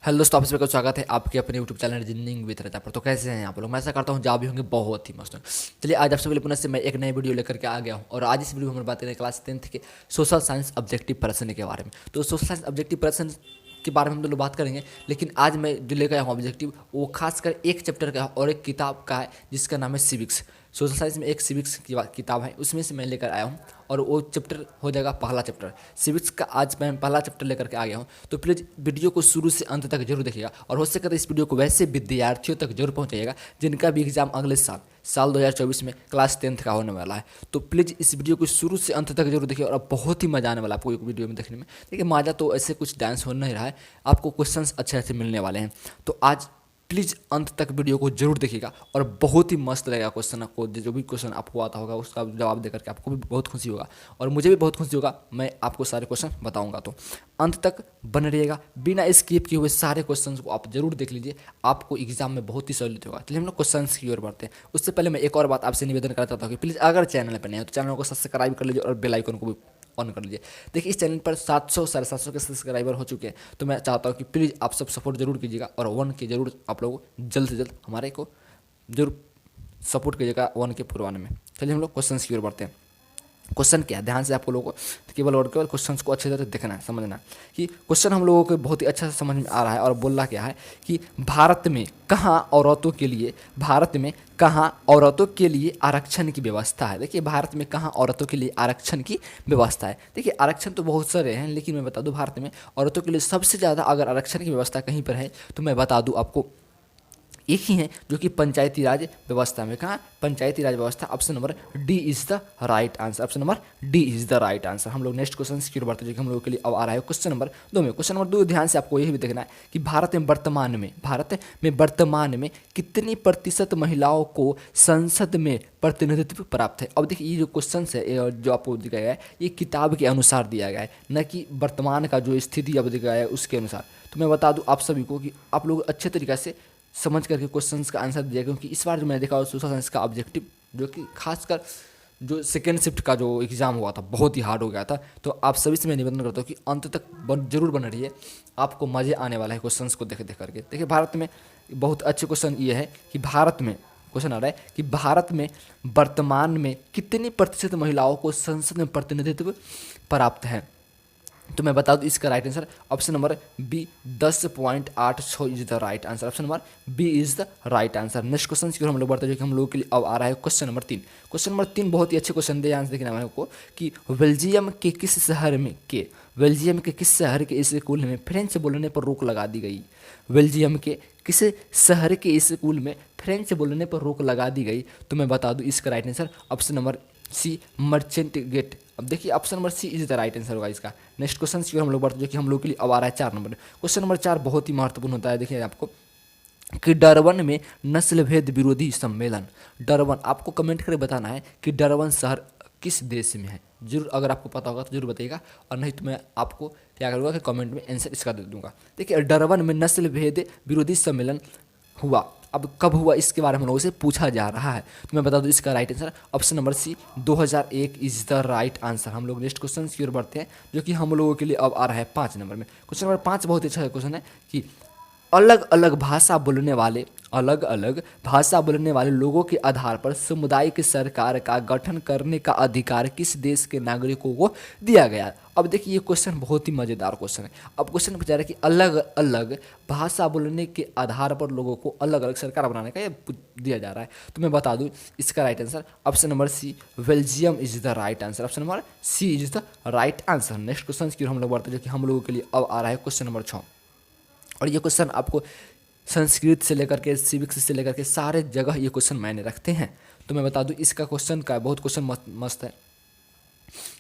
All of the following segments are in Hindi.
हेलो दोस्तों, आपका स्वागत है आपके अपने यूट्यूब चैनल रीजनिंग विद रचा पर। तो कैसे हैं आप लोग? मैं ऐसा करता हूँ जहाँ भी होंगे बहुत ही मस्त होंगे। चलिए आज आपसे पहले पुनः से मैं एक नई वीडियो लेकर के आ गया हूँ और आज इस वीडियो में हम बात करें क्लास 10th के सोशल साइंस ऑब्जेक्टिव प्रश्न के बारे में। तो सोशल साइंस ऑब्जेक्टिव प्रश्न के बारे में हम लोग बात करेंगे, लेकिन आज मैं जो लेकर आया हूँ ऑब्जेक्टिव वो खासकर एक चैप्टर का है और एक किताब का है जिसका नाम है सिविक्स। सोशल साइंस में एक सिविक्स की किताब है, उसमें से मैं लेकर आया हूँ और वो चैप्टर हो जाएगा पहला चैप्टर सिविक्स का। आज मैं पहला चैप्टर लेकर के आ गया हूँ, तो प्लीज़ वीडियो को शुरू से अंत तक जरूर देखिएगा और हो सके तो इस वीडियो को वैसे विद्यार्थियों तक जरूर पहुँचाइएगा जिनका भी एग्जाम अगले साल 2024 में क्लास 10th का होने वाला है। तो प्लीज़ इस वीडियो को शुरू से अंत तक जरूर देखिए और बहुत ही मजा आने वाला है आपको वीडियो में देखने में। देखिए मजा तो ऐसे कुछ डांस हो नहीं रहा है, आपको क्वेश्चंस अच्छे अच्छे मिलने वाले हैं। तो आज प्लीज़ अंत तक वीडियो को जरूर देखिएगा और बहुत ही मस्त लगेगा क्वेश्चन आपको। जो भी क्वेश्चन आपको आता होगा उसका जवाब देकर के आपको भी बहुत खुशी होगा और मुझे भी बहुत खुशी होगा। मैं आपको सारे क्वेश्चन बताऊंगा, तो अंत तक बने रहिएगा। बिना स्किप किए हुए सारे क्वेश्चंस को आप जरूर देख लीजिए, आपको एग्जाम में बहुत ही सहूलियत होगा। चलिए हम लोग क्वेश्चंस की ओर बढ़ते हैं। उससे पहले मैं एक और बात आपसे निवेदन करना चाहता हूँ कि प्लीज़ अगर चैनल पर नहीं हो तो चैनल को सब्सक्राइब कर लीजिए और बेल आइकन को भी ऑन कर लीजिए। देखिए इस चैनल पर 700 750 के सब्सक्राइबर हो चुके हैं, तो मैं चाहता हूँ कि प्लीज़ आप सब सपोर्ट जरूर कीजिएगा और 1 के जरूर आप लोग जल्द से जल्द हमारे को जरूर सपोर्ट कीजिएगा 1 के पूर्वाने में। चलिए हम लोग क्वेश्चन की ओर बढ़ते हैं। क्वेश्चन क्या है, ध्यान से आप लोगों को केवल और केवल क्वेश्चन को अच्छे तरह देखना है, समझना है कि क्वेश्चन हम लोगों को बहुत ही अच्छा से समझ में आ रहा है। और बोल रहा क्या है कि भारत में कहाँ औरतों के लिए आरक्षण की व्यवस्था है। देखिए भारत में कहाँ औरतों के लिए आरक्षण की व्यवस्था है। देखिए आरक्षण तो बहुत सारे हैं, लेकिन मैं बता दूं भारत में औरतों के लिए सबसे ज़्यादा अगर आरक्षण की व्यवस्था कहीं पर है तो मैं बता दूं आपको एक ही है, जो कि पंचायती राज व्यवस्था में। कहाँ? पंचायती राज व्यवस्था। Option number D is the right answer. Option number D is the right answer. हम लोग नेक्स्ट क्वेश्चन की ओर बढ़ते हैं जो कि हम लोगों के लिए अब आ रहा है क्वेश्चन नंबर 2 में। क्वेश्चन नंबर 2 ध्यान से आपको यही भी देखना है कि भारत में वर्तमान में कितनी प्रतिशत महिलाओं को संसद में प्रतिनिधित्व प्राप्त है। अब देखिए ये जो क्वेश्चन है जो आपको दिया गया है ये किताब के अनुसार दिया गया है, न कि वर्तमान का जो स्थिति अब दिया गया है उसके अनुसार। तो मैं बता दूं आप सभी को कि आप लोग अच्छे तरीके से समझ करके क्वेश्चंस का आंसर दिया, क्योंकि इस बार जो मैंने देखा सोशल साइंस का ऑब्जेक्टिव जो कि खासकर जो सेकेंड शिफ्ट का जो एग्ज़ाम हुआ था बहुत ही हार्ड हो गया था। तो आप सभी से मैं निवेदन करता हूँ कि अंत तक जरूर बने रहिए, आपको मज़े आने वाला है क्वेश्चंस को देख करके। देखिए भारत में बहुत अच्छे क्वेश्चन ये है कि भारत में क्वेश्चन आ रहा है कि भारत में वर्तमान में कितनी प्रतिशत महिलाओं को संसद में प्रतिनिधित्व प्राप्त है। तो मैं बता दूं इसका right answer option number B 10.86 is the right answer. Option number B is the right answer. Next question की ओर हम लोग बढ़ते हैं जो कि हम लोगों के लिए अब आ रहा है क्वेश्चन नंबर 3। क्वेश्चन नंबर 3 बहुत ही अच्छे क्वेश्चन दे, आंसर देखना है को कि बेल्जियम के किस शहर के स्कूल में फ्रेंच बोलने पर रोक लगा दी गई। बेल्जियम के किस शहर के स्कूल में फ्रेंच बोलने पर रोक लगा दी गई। तो मैं बता दूं इसका right answer option number C merchant gate. अब देखिए option number C is the right answer होगा इसका। नेक्स्ट क्वेश्चन की ओर हम लोग बढ़ते जो कि हम लोग के लिए अब आ रहा है 4 नंबर। क्वेश्चन नंबर 4 बहुत ही महत्वपूर्ण होता है। देखिए आपको कि डरबन में नस्ल भेद विरोधी सम्मेलन, डरबन आपको कमेंट करके बताना है कि डरबन शहर किस देश में है। जरूर अगर आपको पता होगा तो जरूर बताइएगा, और नहीं तो मैं आपको क्या करूँगा कि कमेंट में आंसर इसका दे दूंगा। देखिए डरबन में नस्ल भेद विरोधी सम्मेलन हुआ, अब कब हुआ इसके बारे में हम लोगों से पूछा जा रहा है। तो मैं बता दूं इसका right answer option number C 2001 is the right answer. हम लोग नेक्स्ट क्वेश्चन की ओर बढ़ते हैं जो कि हम लोगों के लिए अब आ रहा है 5 नंबर में। क्वेश्चन नंबर 5 बहुत ही अच्छा क्वेश्चन है कि अलग अलग भाषा बोलने वाले लोगों के आधार पर सामुदायिक सरकार का गठन करने का अधिकार किस देश के नागरिकों को दिया गया। अब देखिए ये क्वेश्चन बहुत ही मज़ेदार क्वेश्चन है। अब क्वेश्चन पूछा रहा है कि अलग अलग भाषा बोलने के आधार पर लोगों को अलग अलग सरकार बनाने का ये दिया जा रहा है। तो मैं बता दूं इसका right answer option number C Belgium is the right answer. Option number C is the right answer. Next question की हम लोग बढ़ते हैं जो कि हम लोगों के लिए अब आ रहा है क्वेश्चन नंबर 6। और ये क्वेश्चन आपको संस्कृत से लेकर के सिविक्स से लेकर के सारे जगह ये क्वेश्चन मायने रखते हैं। तो मैं बता दूं इसका क्वेश्चन का बहुत क्वेश्चन मस्त है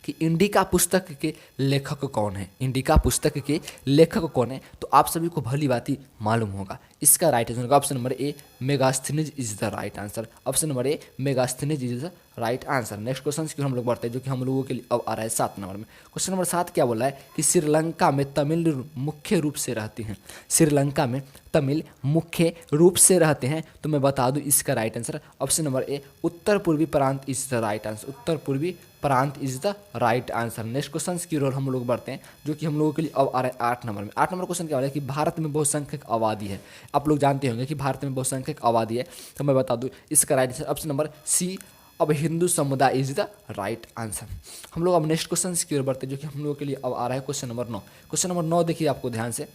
कि इंडिका पुस्तक के लेखक कौन है। इंडिका पुस्तक के लेखक कौन है तो आप सभी को भली बात मालूम होगा। इसका राइट आंसर होगा option number A Megasthenes is the right answer. Option number A Megasthenes is the right answer. Next question की हम लोग बढ़ते हैं जो कि हम लोगों के लिए अब आ रहा है 7 नंबर में। क्वेश्चन नंबर 7 क्या बोला है कि श्रीलंका में तमिल मुख्य रूप से रहते हैं। श्रीलंका में तमिल मुख्य रूप से रहते हैं। तो मैं बता दूं इसका right answer option number a उत्तर पूर्वी प्रांत इज द राइट आंसर। उत्तर पूर्वी प्रांत is the right answer. Next question की रोल हम लोग बढ़ते हैं, जो कि हम लोगों के लिए अब आ रहा है 8 नंबर में। 8 नंबर क्वेश्चन क्या हो रहा है कि भारत में बहुसंख्यक आबादी है। आप लोग जानते होंगे कि भारत में बहुसंख्यक आबादी है, तो मैं बता दूं इसका right answer option number C, अब हिंदू समुदाय इज द राइट आंसर। हम लोग अब नेक्स्ट क्वेश्चन की ओर बढ़ते हैं, जो कि हम लोगों के लिए अब आ रहा है क्वेश्चन नंबर 9। क्वेश्चन नंबर 9 देखिए आपको ध्यान से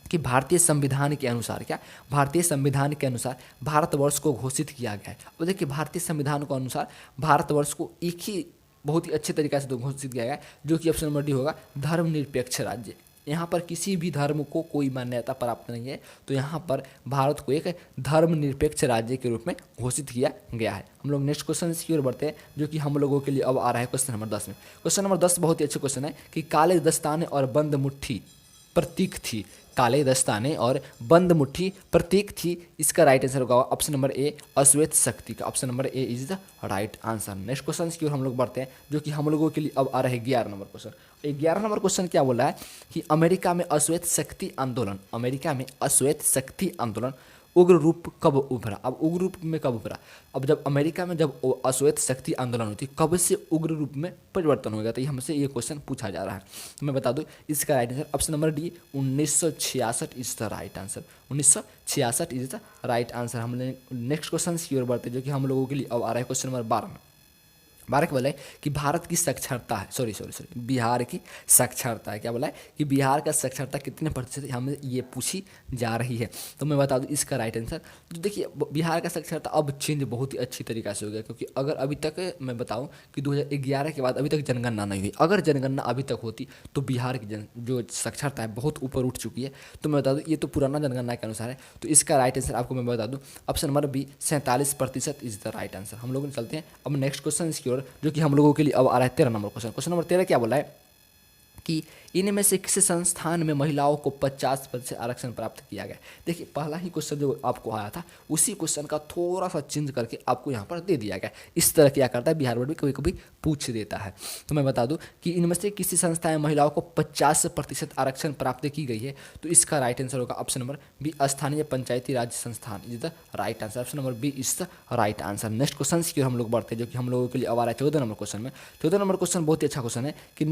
कि भारतीय संविधान के अनुसार, क्या भारतीय संविधान के अनुसार भारतवर्ष को घोषित किया गया है। अब देखिए भारतीय संविधान के अनुसार भारतवर्ष को एक ही बहुत ही अच्छे तरीके से तो घोषित किया गया है, जो कि ऑप्शन नंबर डी होगा, धर्मनिरपेक्ष राज्य। यहाँ पर किसी भी धर्म को कोई मान्यता प्राप्त नहीं है, तो यहाँ पर भारत को एक धर्मनिरपेक्ष राज्य के रूप में घोषित किया गया है। हम लोग नेक्स्ट क्वेश्चन की ओर बढ़ते हैं, जो कि हम लोगों के लिए अब आ रहा है क्वेश्चन नंबर 10 में। क्वेश्चन नंबर 10 बहुत ही अच्छे क्वेश्चन है कि काले दस्ताने और बंद मुट्ठी प्रतीक थी। काले दस्ताने और बंद मुट्ठी प्रतीक थी। इसका राइट आंसर होगा ऑप्शन नंबर ए, अश्वेत शक्ति का। Option number A is the right answer. Next question की ओर हम लोग बढ़ते हैं, जो कि हम लोगों के लिए अब आ रहे हैं 11 नंबर क्वेश्चन। 11 नंबर क्वेश्चन क्या बोला है कि अमेरिका में अश्वेत शक्ति आंदोलन, अमेरिका में अश्वेत शक्ति आंदोलन उग्र रूप कब उभरा। अब उग्र रूप में कब उभरा, अब जब अमेरिका में जब अश्वेत शक्ति आंदोलन हुई थी, कब से उग्र रूप में परिवर्तन हो गया था, ये हमसे ये क्वेश्चन पूछा जा रहा है। तो मैं बता दूं इसका right answer option number D, 1966 is the right answer. 1966 is the right answer. हम नेक्स्ट क्वेश्चन की ओर बढ़ते हैं, जो कि हम लोगों के लिए अब आ रहा है क्वेश्चन नंबर 12 में। 12 क्या बोला है कि भारत की साक्षरता है, सॉरी बिहार की साक्षरता है। क्या बोला है कि बिहार का साक्षरता कितने प्रतिशत है, हमें ये पूछी जा रही है। तो मैं बता दूं इसका राइट आंसर, तो देखिए बिहार का साक्षरता अब चेंज बहुत ही अच्छी तरीक़ा से हो गया, क्योंकि अगर अभी तक मैं बताऊं कि 2011 के बाद अभी तक जनगणना नहीं हुई, अगर जनगणना अभी तक होती तो बिहार की जो साक्षरता है बहुत ऊपर उठ चुकी है। तो मैं बता दूं ये तो पुराना जनगणना के अनुसार है, तो इसका राइट आंसर आपको मैं बता दूं option number B, 47% is the right answer. हम लोग चलते हैं अब नेक्स्ट क्वेश्चन की ओर, जो कि हम लोगों के लिए अब आ रहा है 13 नंबर क्वेश्चन। क्वेश्चन नंबर 13 क्या बोला है कि इनमें से किसी संस्थान में महिलाओं को 50% आरक्षण प्राप्त किया गया। देखिए पहला ही क्वेश्चन जो आपको आया था उसी क्वेश्चन का थोड़ा सा चेंज करके आपको यहाँ पर दे दिया गया। इस तरह क्या करता है बिहार बोर्ड भी कभी कभी पूछ देता है। तो मैं बता दूं कि इनमें से किसी संस्था में महिलाओं को 50% आरक्षण प्राप्त की गई है। तो इसका राइट आंसर होगा ऑप्शन नंबर बी, स्थानीय पंचायती राज संस्थान is the right answer. Option number B is the right answer. Next question की हम लोग बढ़ते हैं, जो कि हम लोगों के लिए अब आ रहा है 14 नंबर क्वेश्चन में। 14 नंबर क्वेश्चन बहुत ही अच्छा क्वेश्चन है कि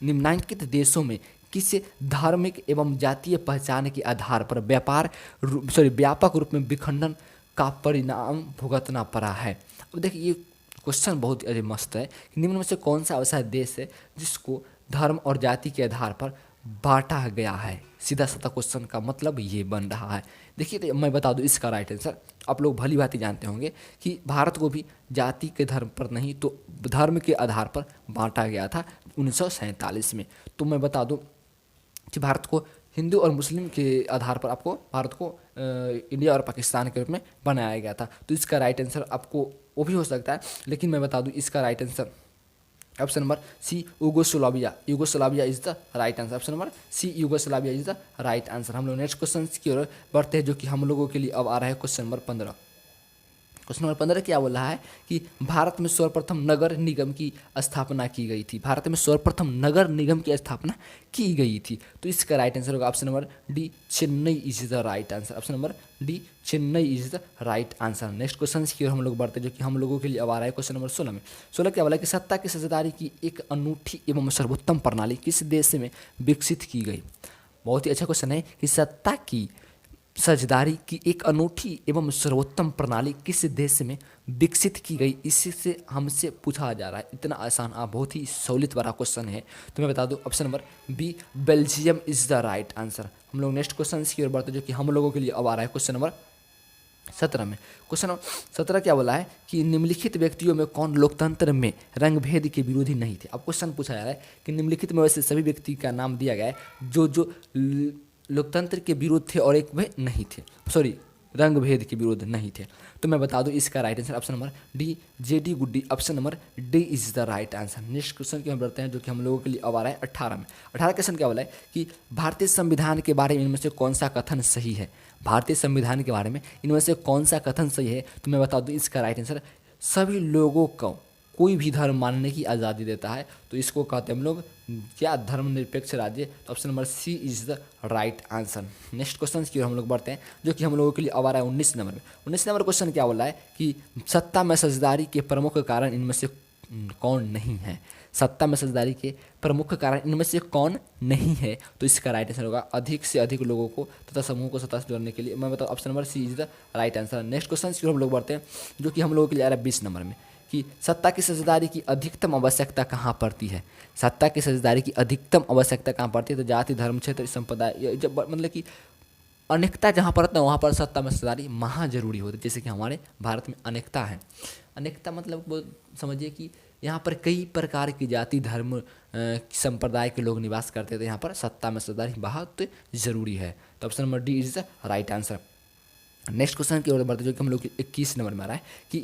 निम्नलिखित देशों में किस धार्मिक एवं जातीय पहचान के आधार पर व्यापक रूप में विखंडन का परिणाम भुगतना पड़ा है। अब देखिए ये क्वेश्चन बहुत ही मस्त है कि निम्न में से कौन सा ऐसा देश है जिसको धर्म और जाति के आधार पर बांटा गया है। सीधा साधा क्वेश्चन का मतलब ये बन रहा है। देखिए तो मैं बता दूं इसका राइट आंसर, आप लोग भली भांति जानते होंगे कि भारत को भी जाति के धर्म पर नहीं तो धर्म के आधार पर बांटा गया था 1947 में। तो मैं बता दूं कि भारत को हिंदू और मुस्लिम के आधार पर आपको भारत को इंडिया और पाकिस्तान के रूप में बनाया गया था। तो इसका राइट आंसर आपको वो भी हो सकता है, लेकिन मैं बता दूं इसका right answer option number C, Yugoslavia is the right answer. Option number C, Yugoslavia is the right answer. हम लोग नेक्स्ट क्वेश्चन की ओर बढ़ते हैं, जो कि हम लोगों के लिए अब आ रहा है क्वेश्चन नंबर 15। क्वेश्चन नंबर 15 क्या बोल रहा है कि भारत में सर्वप्रथम नगर निगम की स्थापना की गई थी। भारत में सर्वप्रथम नगर निगम की स्थापना की गई थी। तो इसका राइट आंसर होगा option number D, Chennai is the right answer. Option number D, Chennai is the right answer. Next question की ओर हम लोग बढ़ते हैं, जो कि हम लोगों के लिए अब आ रहा है क्वेश्चन नंबर 16 में। 16 क्या बोला कि सत्ता की साझेदारी की एक अनूठी एवं सर्वोत्तम प्रणाली किस देश में विकसित की गई। बहुत ही अच्छा क्वेश्चन है कि सत्ता की साझेदारी की एक अनूठी एवं सर्वोत्तम प्रणाली किस देश में विकसित की गई, इससे हमसे पूछा जा रहा है। इतना आसान बहुत ही सहूलियत वाला क्वेश्चन है। तो मैं बता दूं option number B, Belgium is the right answer. हम लोग नेक्स्ट क्वेश्चन की ओर बढ़ते हैं, जो कि हम लोगों के लिए अब आ रहा है क्वेश्चन नंबर 17 में। क्वेश्चन नंबर 17 क्या बोला है कि निम्नलिखित व्यक्तियों में कौन लोकतंत्र में रंगभेद के विरोधी नहीं थे। अब क्वेश्चन पूछा जा रहा है कि निम्नलिखित में वैसे सभी व्यक्ति का नाम दिया गया है जो लोकतंत्र के विरोध थे और एक में नहीं थे, रंग भेद के विरोध नहीं थे। तो मैं बता दूं इसका right answer option number D, JD Guddi. Option number D is the right answer. Next question की हम बढ़ते हैं, जो कि हम लोगों के लिए अब आ रहा है 18 में। 18 क्वेश्चन क्या बोला है कि भारतीय संविधान के बारे में इनमें से कौन सा कथन सही है। भारतीय संविधान के बारे में इनमें से कौन सा कथन सही है। तो मैं बता दूं इसका राइट आंसर, सभी लोगों को कोई भी धर्म मानने की आज़ादी देता है। तो इसको कहते हैं हम लोग क्या, धर्मनिरपेक्ष राज्य। तो option number C is the right answer. Next question की ओर हम लोग बढ़ते हैं, जो कि हम लोगों के लिए अब आ रहा है 19 नंबर में। 19 नंबर क्वेश्चन क्या बोला है कि सत्ता में साझेदारी के प्रमुख कारण इनमें से कौन नहीं है? सत्ता में साझेदारी के प्रमुख कारण इनमें से कौन नहीं है? तो इसका राइट आंसर होगा अधिक से अधिक लोगों को तथा समूह को सत्ता से जोड़ने के लिए। मैं बताऊँ, option number C is the right answer. Next question की ओर हम लोग बढ़ते हैं, जो कि हम लोगों के लिए आ रहा है 20 नंबर में, कि सत्ता की साझेदारी की अधिकतम आवश्यकता कहाँ पड़ती है? सत्ता की साझेदारी की अधिकतम आवश्यकता कहाँ पड़ती है? तो जाति, धर्म, क्षेत्र, संप्रदाय, जब मतलब कि अनेकता जहाँ पर रहता है वहाँ पर सत्ता में साझेदारी महा जरूरी होती है। जैसे कि हमारे भारत में अनेकता है। अनेकता मतलब वो समझिए कि यहाँ पर कई प्रकार की जाति, धर्म, संप्रदाय के लोग निवास करते थे। यहाँ पर सत्ता में साझेदारी बहुत जरूरी है। तो option number D is the right answer. Next question की ओर बढ़ते, जो कि हम लोग 21 नंबर में आ रहा है, कि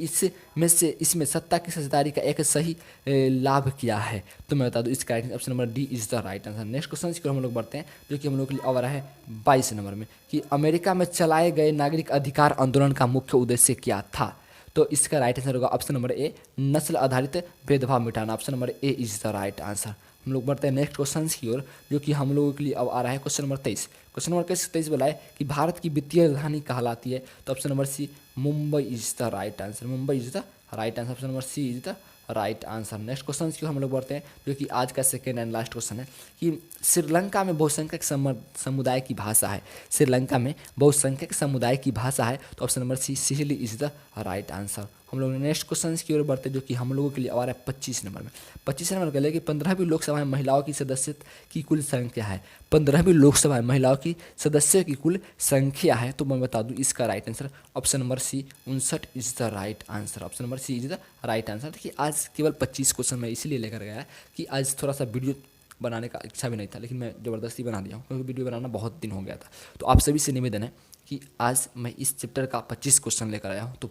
इसमें सत्ता की साझेदारी का एक सही लाभ क्या है? तो मैं बता दूं, इसका option number D is the right answer. Next question की ओर हम लोग बढ़ते हैं, जो कि हम लोग के लिए आ रहा है 22 नंबर में, कि अमेरिका में चलाए गए नागरिक अधिकार आंदोलन का मुख्य उद्देश्य क्या था? तो इसका राइट आंसर होगा ऑप्शन नंबर ए, नस्ल आधारित भेदभाव मिटाना। Option number A is the right answer. हम लोग बढ़ते हैं नेक्स्ट क्वेश्चन की ओर, जो कि हम लोगों के लिए अब आ रहा है क्वेश्चन नंबर 23। क्वेश्चन नंबर 23 बोला है कि भारत की वित्तीय राजधानी कहलाती है। तो option number C, Mumbai is the right answer. Mumbai is the right answer. Option number C is the right answer. Next question की हम लोग बढ़ते हैं, जो कि आज का सेकेंड एंड लास्ट क्वेश्चन है, कि श्रीलंका में बहुसंख्यक समुदाय की भाषा है। श्रीलंका में बहुसंख्यक समुदाय की भाषा है। तो option number c, Sinhali is the right answer. हम लोग नेक्स्ट क्वेश्चन की ओर बढ़ते हैं, जो कि हम लोगों के लिए आ रहा है 25 नंबर में। 25 नंबर के लिए कि 15वीं लोकसभा में महिलाओं की सदस्य की कुल संख्या है। 15वीं लोकसभा में महिलाओं की सदस्य की कुल संख्या है। तो मैं बता दूं, इसका right answer option number C, 59 is the right answer. Option number C is the right answer. देखिए, आज केवल 25 क्वेश्चन मैं इसीलिए लेकर गया कि आज थोड़ा सा वीडियो बनाने का इच्छा भी नहीं था, लेकिन मैं ज़बरदस्ती बना दिया हूँ, क्योंकि वीडियो बनाना बहुत दिन हो गया था। तो आप सभी से निवेदन है कि आज मैं इस चैप्टर का 25 क्वेश्चन लेकर आया हूँ। तो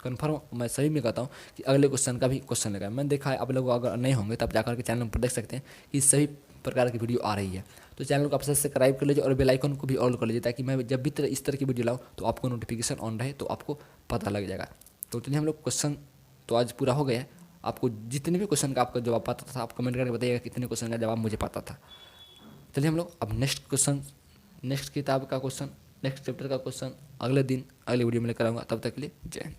कन्फर्म मैं सही में कहता हूँ कि अगले क्वेश्चन का भी क्वेश्चन लेकर मैंने देखा है। आप लोग अगर नहीं होंगे तब जाकर के चैनल पर देख सकते हैं कि सभी प्रकार की वीडियो आ रही है। तो चैनल को आप सब्सक्राइब कर लीजिए और बेल आइकन को भी ऑन कर लीजिए, ताकि मैं जब भी इस तरह की वीडियो लाऊँ तो आपको नोटिफिकेशन ऑन रहे, तो आपको पता लग जाएगा। तो चलिए, हम लोग क्वेश्चन तो आज पूरा हो गया है। आपको जितने भी क्वेश्चन का आपका जवाब पता था, आप कमेंट करके बताइएगा कितने क्वेश्चन का जवाब मुझे पता था। चलिए, हम लोग अब नेक्स्ट क्वेश्चन, नेक्स्ट किताब का क्वेश्चन, नेक्स्ट चैप्टर का क्वेश्चन अगले दिन अगले वीडियो में लेकर आऊँगा। तब तक के लिए जय हिंद।